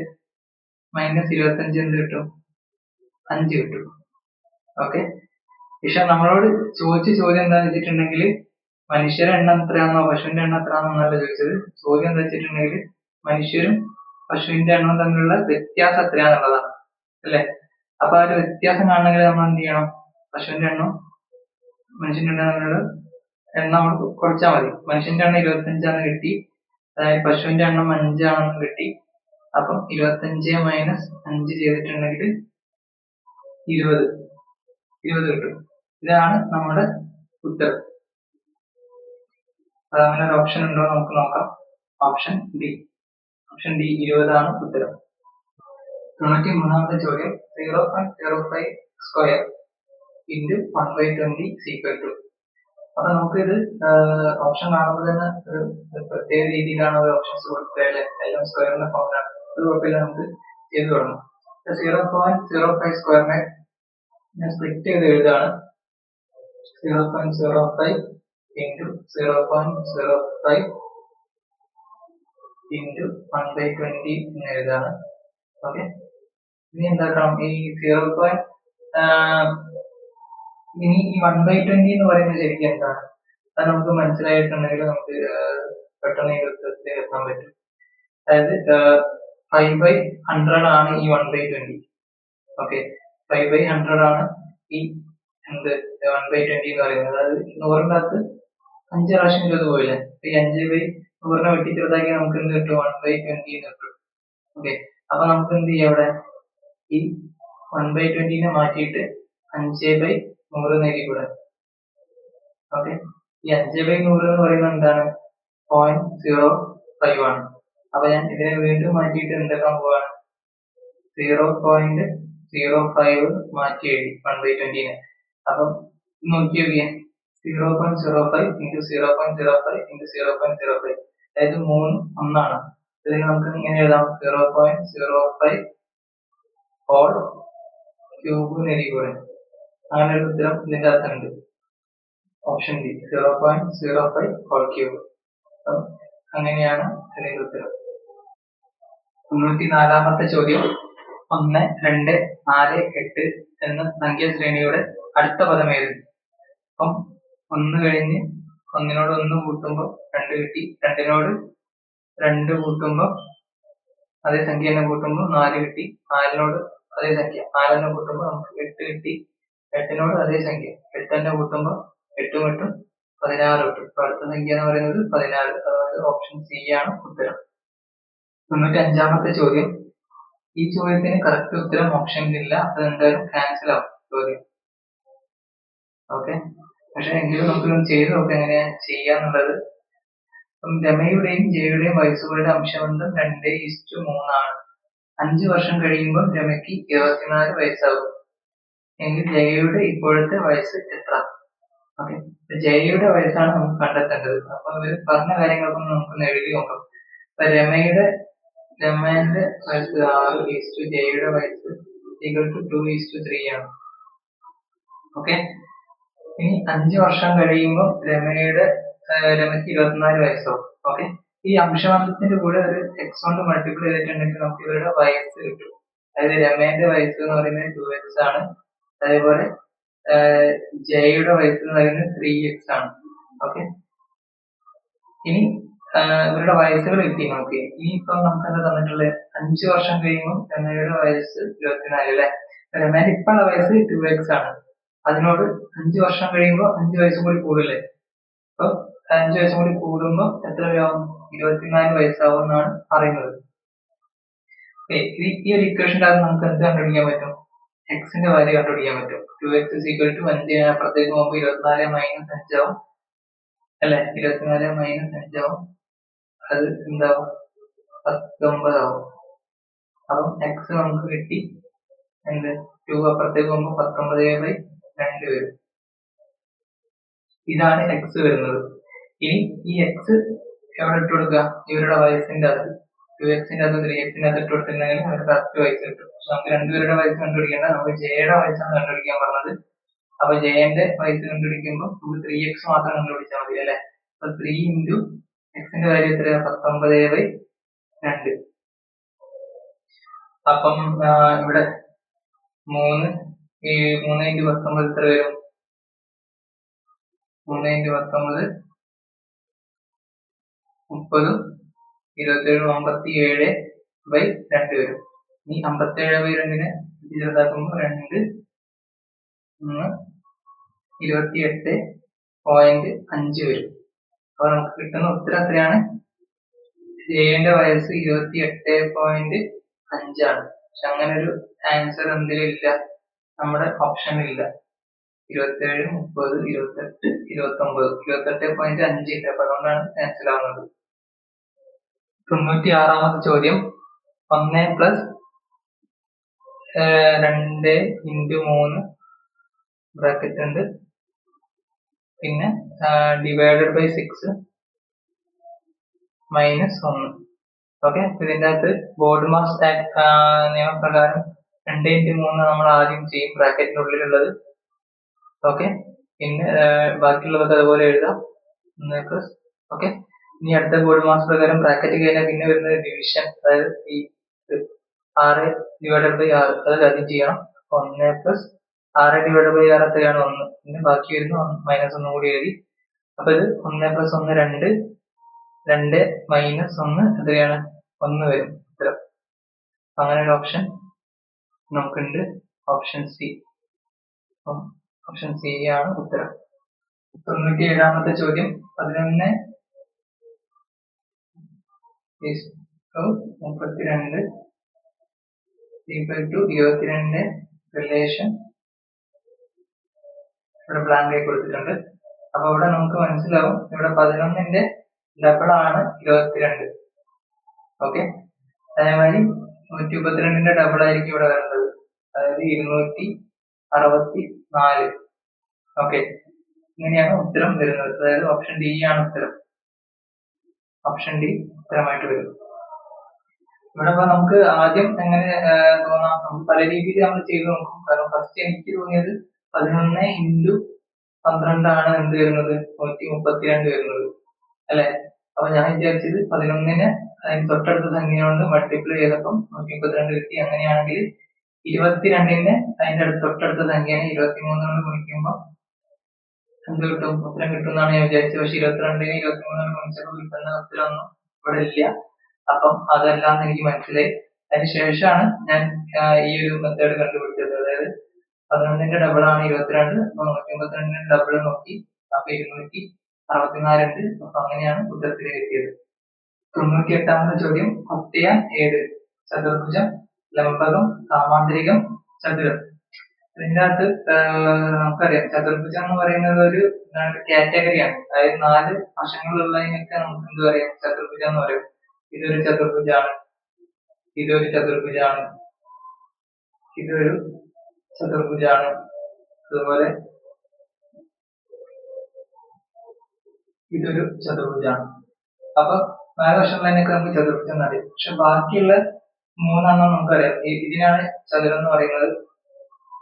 മൈനസ് 25 എന്ത് കിട്ടും? 5 കിട്ടും. ഓക്കെ, പക്ഷെ നമ്മളോട് ചോദിച്ച ചോദ്യം എന്താന്ന് വെച്ചിട്ടുണ്ടെങ്കിൽ മനുഷ്യരുടെ എണ്ണം എത്രയാണെന്നോ പശുവിന്റെ എണ്ണം എത്രയാണെന്നല്ല ചോദിച്ചത്. ചോദ്യം എന്താ വെച്ചിട്ടുണ്ടെങ്കിൽ മനുഷ്യരും പശുവിന്റെ എണ്ണം തമ്മിലുള്ള വ്യത്യാസം എത്രയാന്നുള്ളതാണ് അല്ലെ. അപ്പൊ ആ ഒരു വ്യത്യാസം കാണണമെങ്കിൽ നമ്മൾ എന്ത് ചെയ്യണം? പശുവിന്റെ എണ്ണം മനുഷ്യന്റെ എണ്ണം തമ്മിലുള്ള എണ്ണം നമ്മൾ കുറച്ചാൽ മതി. മനുഷ്യന്റെ എണ്ണം 25 കിട്ടി, അതായത് പശുവിന്റെ എണ്ണം 5 ആണെന്ന് കിട്ടി. അപ്പം 25 മൈനസ് 5 ചെയ്തിട്ടുണ്ടെങ്കിൽ 20 കിട്ടും. ഇതാണ് നമ്മുടെ ഉത്തരം. അതങ്ങനെ ഒരു ഓപ്ഷൻ ഉണ്ടോ നമുക്ക് നോക്കാം. ഓപ്ഷൻ ഡി 20 ആണ് ഉത്തരം. 93ാമത്തെ ചോദ്യം 0.05 സ്ക്വയർ ഇൻറ്റു 1/20 ഈക്വൽ ടു. അപ്പൊ നമുക്കിത് ഓപ്ഷൻ കാണുമ്പോൾ തന്നെ ഒരു പ്രത്യേക രീതിയിലാണ് ഒരു ഓപ്ഷൻസ് കൊടുക്കുക അല്ലെ. എല്ലാം സ്ക്വയറിന്റെ ഫോമിലാണ്. അത് കുഴപ്പമില്ല, നമുക്ക് ചെയ്തു തുടങ്ങാം. 0.05 സ്ക്വയറിനെ ഞാൻ സ്പ്ലിറ്റ് ചെയ്ത് എഴുതാണ്. 0.05 into 0.05 into 1/20 എന്ന് എഴുതാണ്. ഓക്കെ, ഇനി എന്താക്കണം? ഈ ഇനി ഈ 1/20 എന്ന് പറയുന്നത് ശരിക്കും എന്താണ്? അത് നമുക്ക് മനസ്സിലായിട്ടുണ്ടെങ്കിൽ നമുക്ക് പെട്ടെന്ന് ഈ ഉത്തരത്തിലേക്ക് എത്താൻ പറ്റും. അതായത് 5/100 ആണ് ഈ 1/20. ഓക്കെ, 5/100 ആണ് ഈ എന്ത് 1/20 എന്ന് പറയുന്നത്. അതായത് 100ന്റെ അകത്ത് 5 പ്രാവശ്യം 20 പോയില്ലേ. ഈ 5/100 വെട്ടി ചെറുതാക്കി നമുക്ക് എന്ത് കിട്ടും? 1/20 എന്ന് കിട്ടും. ഓക്കെ, അപ്പൊ നമുക്ക് എന്ത് ചെയ്യാം? ഇവിടെ ഈ 1/20 മാറ്റിയിട്ട് 5/100 നേടിക്കൂടെ? ഓക്കെ, ഈ 5/100 എന്ന് പറയുന്നത് എന്താണ്? 0.05 ആണ്. അപ്പൊ ഞാൻ ഇതിനെ വീണ്ടും മാറ്റിയിട്ട് എന്താക്കാൻ പോവാണ്? 0.05 മാറ്റി എഴുതി 1/20നെ. അപ്പം നോക്കി നോക്കിയേ, 0.05 into 0.05 into 0.05, അതായത് 3 ഒന്നാണ്. ഇതിന് നമുക്ക് ഇങ്ങനെ എഴുതാം, 0.05 ഹോൾ ക്യൂബ് നേടിക്കൂടെ? അങ്ങനെ ഒരു ഉത്തരം ഇതിന്റെ അകത്തുണ്ട്. Option D 0.05 whole cube. അങ്ങനെയാണ് ഇതിന്റെ ഉത്തരം. 94ാമത്തെ ചോദ്യം 1, 2, 4, 8 എന്ന സംഖ്യാ ശ്രേണിയുടെ അടുത്ത പദം ഏത്? അപ്പം 1 കഴിഞ്ഞ് 1നോട് 1 കൂട്ടുമ്പോൾ 2 കിട്ടി. 2നോട് 2 കൂട്ടുമ്പോൾ അതേ സംഖ്യ തന്നെ കൂട്ടുമ്പോൾ 4 കിട്ടി. 4നോട് അതേ സംഖ്യ 4 തന്നെ കൂട്ടുമ്പോൾ നമുക്ക് 8 കിട്ടി. 8നോട് അതേ സംഖ്യ 8 തന്നെ കൂട്ടുമ്പോൾ 8 8 16 കിട്ടും. അപ്പൊ അടുത്ത സംഖ്യ എന്ന് പറയുന്നത് 16. അതായത് ഓപ്ഷൻ സി ആണ് ഉത്തരം. 95ാമത്തെ ചോദ്യം. ഈ ചോദ്യത്തിന് കറക്റ്റ് ഉത്തരം ഓപ്ഷനിലില്ല. അത് എന്തായാലും ക്യാൻസൽ ആവും ചോദ്യം. ഓക്കെ, പക്ഷെ എങ്കിലും നമുക്ക് ചെയ്ത് നോക്കാം എങ്ങനെയാ ചെയ്യാന്നുള്ളത്. രമയുടെയും ജയയുടെയും വയസ്സുകളുടെ അംശബന്ധം 2:3 ആണ്. 5 വർഷം കഴിയുമ്പോൾ രമയ്ക്ക് 24 വയസ്സാകും എങ്കിൽ ജയയുടെ ഇപ്പോഴത്തെ വയസ്സ് എത്ര? ഓക്കെ, ജയയുടെ വയസ്സാണ് നമുക്ക് കണ്ടെത്തേണ്ടത്. അപ്പൊ ഇവർ പറഞ്ഞ കാര്യങ്ങളൊക്കെ നമുക്ക് എഴുതി നോക്കാം. അപ്പൊ രമേന്റെ വയസ്സ് 6 ജയയുടെ വയസ്സ് = 2:3 ആണ്. ഓക്കെ, ഇനി 5 വർഷം കഴിയുമ്പോൾ രമയ്ക്ക് 24 വയസ്സാവും. ഓക്കെ, ഈ അംശബന്ധത്തിന്റെ കൂടെ ഒരു x കൊണ്ട് മൾട്ടിപ്ലൈ ചെയ്തിട്ടുണ്ടെങ്കിൽ നമുക്ക് ഇവരുടെ വയസ്സ് കിട്ടും. അതായത് രമേന്റെ വയസ്സ് എന്ന് പറയുന്നത് 2x ആണ്. അതേപോലെ ജയയുടെ വയസ്സ് എന്ന് പറയുന്നത് 3x ആണ്. ഓക്കെ, ഇനി ഇവരുടെ വയസ്സുകൾ കിട്ടി നമുക്ക്. ഇനിയിപ്പം നമുക്ക് എന്താ തന്നിട്ടുള്ളത്? 5 വർഷം കഴിയുമ്പോൾ രമയുടെ വയസ്സ് 24 അല്ലെ. രമേന്റെ ഇപ്പോഴുള്ള വയസ്സ് 2x ആണ്. അതിനോട് 5 വർഷം കഴിയുമ്പോൾ 5 വയസ്സും കൂടി കൂടില്ലേ? അപ്പൊ 5 വയസ്സും കൂടി കൂടുമ്പോൾ എത്രയാവും? 24 വയസ്സാവും എന്നാണ് പറയുന്നത്. ഈ ഒരു ഇക്വേഷൻ്റെ അകത്ത് നമുക്ക് എന്ത് കണ്ടുപിടിക്കാൻ പറ്റും? എക്സിന്റെ വാല്യൂ കണ്ടുപിടിക്കാൻ പറ്റും. 2x is equal to 5 അപ്പുറത്തേക്ക് പോകുമ്പോൾ 24 മൈനസ് 5 ആവും അല്ലെ? 24 മൈനസ് 5 ആവും. അത് എന്താവും? 19 ആവും. അപ്പം എക്സ് നമുക്ക് കിട്ടി എന്ത്? 2 അപ്പുറത്തേക്ക് പോകുമ്പോൾ 19/2 വരും. ഇതാണ് എക്സ് വരുന്നത്. ഇനി ഈ എക്സ് എവിടെ ഇട്ട് കൊടുക്കുക? ഇവരുടെ വയസ്സിന്റെ അകത്ത് 2xന്റെ അകത്ത് 3xന്റെ അകത്ത് ഇട്ട് കൊടുത്തിട്ടുണ്ടെങ്കിൽ അവർക്ക് കറക്റ്റ് വയസ്സ് കിട്ടും. പക്ഷെ നമുക്ക് രണ്ടുപേരുടെ വയസ്സ് കണ്ടുപിടിക്കേണ്ട, നമുക്ക് ജെയുടെ വയസ്സാണ് കണ്ടുപിടിക്കാൻ പറഞ്ഞത്. അപ്പൊ ജെന്റെ വയസ്സ് കണ്ടുപിടിക്കുമ്പോൾ നമുക്ക് 3x മാത്രം കണ്ടുപിടിച്ചാൽ മതി അല്ലെ? അപ്പൊ 3 ഇൻറ്റു എക്സിന്റെ വാല്യൂ എത്രയാ? 19/2. അപ്പം ഇവിടെ 3 ഇൻറ്റു 19 എത്ര വരും? 3 ഇൻറ്റു 19 30, 27, 57/2 വരും. ഈ 57/2 ചെറുതാക്കുമ്പോൾ 2, 1, 28.5 വരും. അപ്പൊ നമുക്ക് കിട്ടുന്ന ഉത്തരം എത്രയാണ്? ജെയുടെ വയസ്സ് 28.5 ആണ്. പക്ഷെ അങ്ങനെ ഒരു ആൻസർ എന്തിലും ഇല്ല, നമ്മുടെ ഓപ്ഷനിൽ ഇല്ല. 27, 30, 28, 29, 28.5 ഇല്ല. അപ്പൊ അതുകൊണ്ടാണ് ക്യാൻസൽ ആവുന്നത്. 96-ാമത്തെ ചോദ്യം. 1 പ്ലസ് 2 ഇൻറ്റു 3 ബ്രാക്കറ്റ് ഉണ്ട്, പിന്നെ ഡിവൈഡഡ് ബൈ 6 മൈനസ് 1. ഓക്കെ, ഇതിൻ്റെ അകത്ത് ബോർഡ് മാസ് നിയമപ്രകാരം 2 ഇൻറ്റു 3 നമ്മൾ ആദ്യം ചെയ്യും, ബ്രാക്കറ്റിനുള്ളിലുള്ളത്. ഓക്കെ, പിന്നെ ബാക്കിയുള്ളതൊക്കെ അതുപോലെ എഴുതാം. 1 പ്ലസ്. ഓക്കെ, ഇനി അടുത്ത ബോർഡ് മാസ് പ്രകാരം ബ്രാക്കറ്റ് കഴിഞ്ഞാൽ പിന്നെ വരുന്നത് ഡിവിഷൻ, അതായത് ഈ 6 ഡിവൈഡഡ് ബൈ 6 അത് ആദ്യം ചെയ്യണം. 1 പ്ലസ് 6 ഡിവൈഡഡ് ബൈ 6 എത്രയാണ്? 1. പിന്നെ ബാക്കി വരുന്ന മൈനസ് 1 കൂടി എഴുതി. അപ്പൊ ഇത് 1 പ്ലസ് 1 2, 2 മൈനസ് 1 എത്രയാണ്? 1 വരും ഉത്തരം. അങ്ങനെ ഒരു ഓപ്ഷൻ നമുക്കുണ്ട്, ഓപ്ഷൻ സി. ഓപ്ഷൻ സി ആണ് ഉത്തരം. 97-ാമത്തെ ചോദ്യം. 11 32 ഈക്വൽ ടു 22 റിലേഷൻ ഇവിടെ ബ്ലാങ്ക് ആയി കൊടുത്തിട്ടുണ്ട്. അപ്പൊ ഇവിടെ നമുക്ക് മനസ്സിലാവും ഇവിടെ 11ന്റെ ഡബിൾ ആണ് 22. ഓക്കെ, അതേമാതിരി 132ന്റെ ഡബിൾ ആയിരിക്കും ഇവിടെ വരേണ്ടത്, അതായത് 264. ഓക്കെ, ഇങ്ങനെയാണ് ഉത്തരം വരുന്നത്. അതായത് ഓപ്ഷൻ ഡി ആണ് ഉത്തരം. ഓപ്ഷൻ ഡി ഉത്തരമായിട്ട് വരും. ഇവിടെ ഇപ്പൊ നമുക്ക് ആദ്യം എങ്ങനെ തോന്നാം? നമുക്ക് പല രീതിയിൽ നമ്മൾ ചെയ്ത് നോക്കും. കാരണം ഫസ്റ്റ് എനിക്ക് തോന്നിയത് 11 ഇൻറ്റു 12 ആണ് എന്ത് വരുന്നത്? 132 വരുന്നത് അല്ലെ? അപ്പൊ ഞാൻ വിചാരിച്ചത് 11നെ അതിന് തൊട്ടടുത്ത സംഖ്യ കൊണ്ട് മൾട്ടിപ്ലൈ ചെയ്തപ്പം 132 കിട്ടി. അങ്ങനെയാണെങ്കിൽ 22നെ അതിന്റെ തൊട്ടടുത്ത സംഖ്യനെ 23 കൊണ്ട് ഗുണിക്കുമ്പോൾ എന്ത് കിട്ടും? ഉത്തരം കിട്ടും എന്നാണ് ഞാൻ വിചാരിച്ചത്. പക്ഷെ 22നെ 23 കൊണ്ട് ഗുണിച്ചപ്പോൾ കിട്ടുന്ന ഉത്തരമൊന്നും ഇവിടെ ഇല്ല. അപ്പം അതെല്ലാം എനിക്ക് മനസ്സിലായി. അതിനുശേഷമാണ് ഞാൻ ഈ ഒരു മെത്തേഡ് കണ്ടുപിടിച്ചത്. അതായത് 11ന്റെ ഡബിൾ ആണ് 22, 152ന്റെ ഡബിൾ നോക്കി, അപ്പൊ 264 ഉണ്ട്. അപ്പൊ അങ്ങനെയാണ് ഉത്തരത്തിലേക്ക് എത്തിയത്. 98-ാമത്തെ ചോദ്യം. ഒറ്റയാൻ ഏത്? ചതുർഭുജം, ലംബകം, സാമാന്തരികം, ചതുരം. ഇതിന്റെ അകത്ത് നമുക്കറിയാം ചതുർഭുജം എന്ന് പറയുന്നത് ഒരു കാറ്റഗറിയാണ്. അതായത് 4 വശങ്ങളുള്ളതിനൊക്കെ നമുക്ക് എന്ത് പറയാം? ചതുർഭുജം എന്ന് പറയും. ഇതൊരു ചതുർഭുജാണ്, ഇതൊരു ചതുർഭുജാണ്, ഇതൊരു ചതുർഭുജാണ്, അതുപോലെ ഇതൊരു ചതുർഭുജാണ്. അപ്പൊ 4 വശമുള്ളതിനൊക്കെ നമുക്ക് ചതുർഭുജം എന്നറിയാം. പക്ഷെ ബാക്കിയുള്ള 3 നമുക്കറിയാം. ഇതിനാണ് ചതുരം എന്ന് പറയുന്നത്,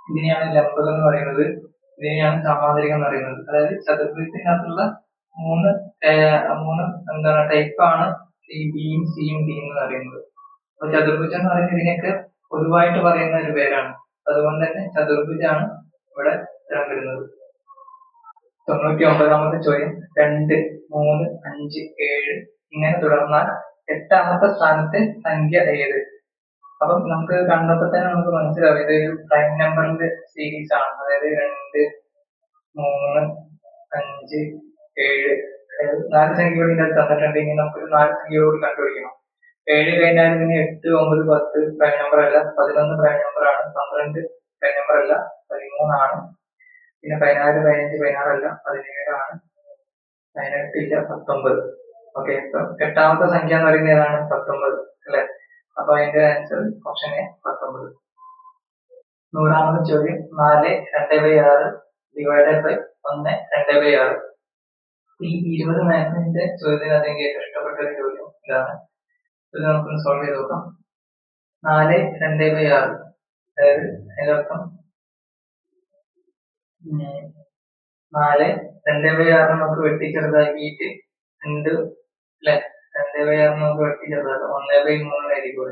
ഇതിനെയാണ് ലംബകം എന്ന് പറയുന്നത്, ഇതിനെയാണ് സാമാന്തരികം എന്ന് പറയുന്നത്. അതായത് ചതുർഭുജത്തിനകത്തുള്ള മൂന്ന് എന്താണ് ടൈപ്പാണ് ഈ ബിയും സിയും ഡിയും എന്ന് പറയുന്നത്. അപ്പൊ ചതുർഭുജം എന്ന് പറയുന്നത് ഇതിനൊക്കെ പൊതുവായിട്ട് പറയുന്ന ഒരു പേരാണ്. അതുകൊണ്ട് തന്നെ ചതുർഭുജാണ് ഇവിടെ ഉത്തരം വരുന്നത്. 99-ാമത്തെ ചോദ്യം. 2, 3, 5, 7 ഇങ്ങനെ തുടർന്നാൽ 8-ാമത്തെ സ്ഥാനത്തെ സംഖ്യ ഏത്? അപ്പം നമുക്ക് കണ്ടപ്പോൾ തന്നെ നമുക്ക് മനസ്സിലാവും ഇതൊരു പ്രൈം നമ്പറിന്റെ സീരീസ് ആണ്. അതായത് 2, 3, 5, 7, 4 സംഖ്യകൾ ഇതിനകത്ത് തന്നിട്ടുണ്ടെങ്കിൽ നമുക്കൊരു 4 സംഖ്യകൾ കൂടി കണ്ടുപിടിക്കണം. 7 കഴിഞ്ഞാൽ പിന്നെ 8, 9, 10 പ്രൈം നമ്പർ അല്ല, 11 പ്രൈം നമ്പർ ആണ്, 12 പ്രൈം നമ്പർ അല്ല, 13 ആണ്, പിന്നെ 14, 15, 16 അല്ല, 17 ആണ്, 18 ഇല്ല, 19. ഓക്കെ, ഇപ്പൊ എട്ടാമത്തെ സംഖ്യ എന്ന് പറയുന്നത് ഏതാണ്? 19 അല്ലെ? അപ്പൊ അതിന്റെ ആൻസർ ഓപ്ഷൻ എ 19. 100ാമത്തെ ചോദ്യം 4/2/6 ഡിവൈഡഡ് ബൈ 1/2/6. ഈ 20 മാത്സിന്റെ ചോദ്യത്തിനകത്ത് എനിക്ക് ഏറ്റവും ഇഷ്ടപ്പെട്ട ഒരു ചോദ്യം ഇതാണ്. ഇത് നമുക്കൊന്ന് സോൾവ് ചെയ്ത് നോക്കാം. 4/2/6, അതായത് അതിനർത്ഥം 4/2/6 നമുക്ക് വെട്ടിച്ചെറുതാക്കിയിട്ട് 2 അല്ലെ, 2/6 നമുക്ക് വെട്ടിച്ചെറുതാക്കാം, 1/3 ആയിരിക്കും.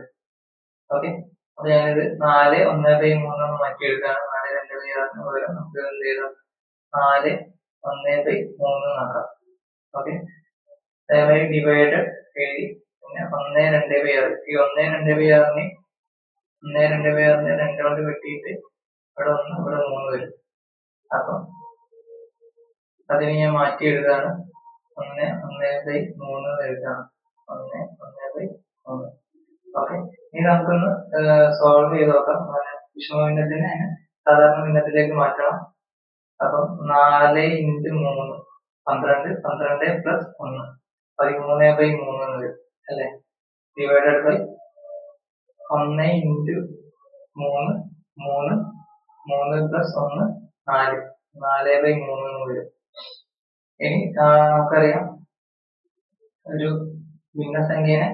ഓക്കെ, അപ്പൊ ഞാനിത് 4/1/3 മാറ്റി എഴുതാണ്. 4/2/6 പകരം നമുക്ക് എന്ത് ചെയ്താം, 4/1/3 ആക്കാം. ഓക്കെ, അതേമാതിരി ഡിവൈഡഡ് എഴുതി, പിന്നെ 1/2/6. ഈ 1/2/6നെ 1/2/6നെ 2 കൊണ്ട് വെട്ടിയിട്ട് ഇവിടെ 1, ഇവിടെ 3 വരും. അപ്പം അതിനെ ഞാൻ മാറ്റി എഴുതാണ്. 1/3 എഴുതാണ്. 1/3. ഓക്കെ, ഇനി നമുക്കൊന്ന് സോൾവ് ചെയ്ത് നോക്കാം. വിഷമഭിന്നത്തിനെ സാധാരണ ഭിന്നത്തിലേക്ക് മാറ്റണം. അപ്പം 4 × 3 12, 12 പ്ലസ് 1 13/3 എന്ന് വരും അല്ലെ, ഡിവൈഡഡ് ബൈ 1 × 3 3 3 പ്ലസ് 1 4 4/3 എന്ന് വരും. ഇനി നമുക്കറിയാം ഒരു ഭിന്നസംഖ്യനെ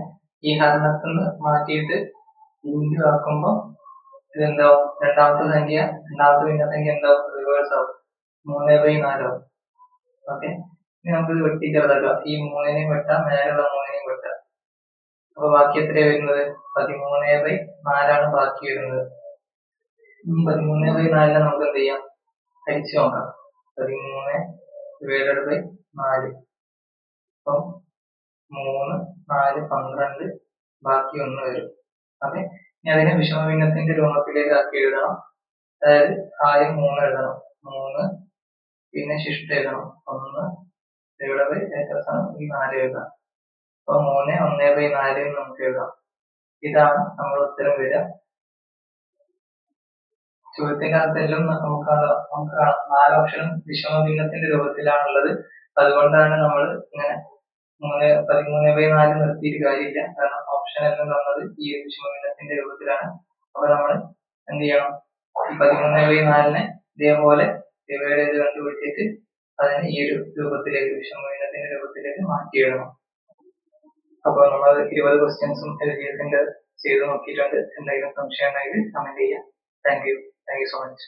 ഈ ഹരണത്തിൽ നിന്ന് മാറ്റിയിട്ട് ഇൻറ്റു ആക്കുമ്പോൾ ഇതെന്താവും, രണ്ടാമത്തെ ഭിന്നസംഖ്യ എന്താവും, റിവേഴ്സ് ആവും, 3/4 ആവും. ഓക്കെ, ഇനി നമുക്കിത് വെട്ടിച്ചെറുതാക്കാം. ഈ 3നെയും വെട്ടാം, മേലുള്ള 3നെയും വെട്ടാം. അപ്പൊ ബാക്കി എത്രയാണ് വരുന്നത്? 13/4 ആണ് ബാക്കി വരുന്നത്. 13/4 നമുക്ക് എന്ത് ചെയ്യാം, ഹരിച്ചു നോക്കാം. 13 ഡിവൈഡഡ് ബൈ 4. അപ്പം 3, 4, 12, ബാക്കി 1 വരും. ഓക്കെ, ഇനി അതിനെ വിഷമഭിന്നത്തിന്റെ രൂപത്തിലേക്ക് ആക്കി എഴുതണം. അതായത് ആദ്യം 3 എഴുതണം, 3, പിന്നെ ശിഷ്ടം എഴുതണം, 1 ഡിവൈഡഡ് ബൈ ഈ 4 എഴുതാം. അപ്പൊ 3 1/4 എന്ന് നമുക്ക് എഴുതാം. ഇതാണ് നമ്മുടെ ഉത്തരം വരിക. ചോദ്യത്തിന്റെ അകത്തെല്ലാം നമുക്ക് കാണാം 4 ഓപ്ഷനും വിഷമഭിന്നത്തിന്റെ രൂപത്തിലാണുള്ളത്. അതുകൊണ്ടാണ് നമ്മൾ ഇങ്ങനെ 13/4 നിർത്തിയിട്ട് കാര്യമില്ല. കാരണം ഓപ്ഷൻ എല്ലാം തന്നത് ഈ വിഷമഭിന്നത്തിന്റെ രൂപത്തിലാണ്. അപ്പൊ നമ്മൾ എന്ത് ചെയ്യണം, ഈ 13/4നെ ഇതേപോലെ ഡിവൈഡ് ചെയ്ത് കണ്ടുപിടിച്ചിട്ട് അതിനെ ഈ ഒരു രൂപത്തിലേക്ക്, വിഷമഭിന്നത്തിന്റെ രൂപത്തിലേക്ക് മാറ്റി എഴുതണം. അപ്പൊ നമ്മൾ 20 ക്വസ്റ്റ്യൻസും എൽജിഎസിന്റെ ചെയ്ത് നോക്കിയിട്ടുണ്ട്. എന്തെങ്കിലും സംശയം ഉണ്ടെങ്കിൽ കമന്റ് ചെയ്യാം. Thank you so much.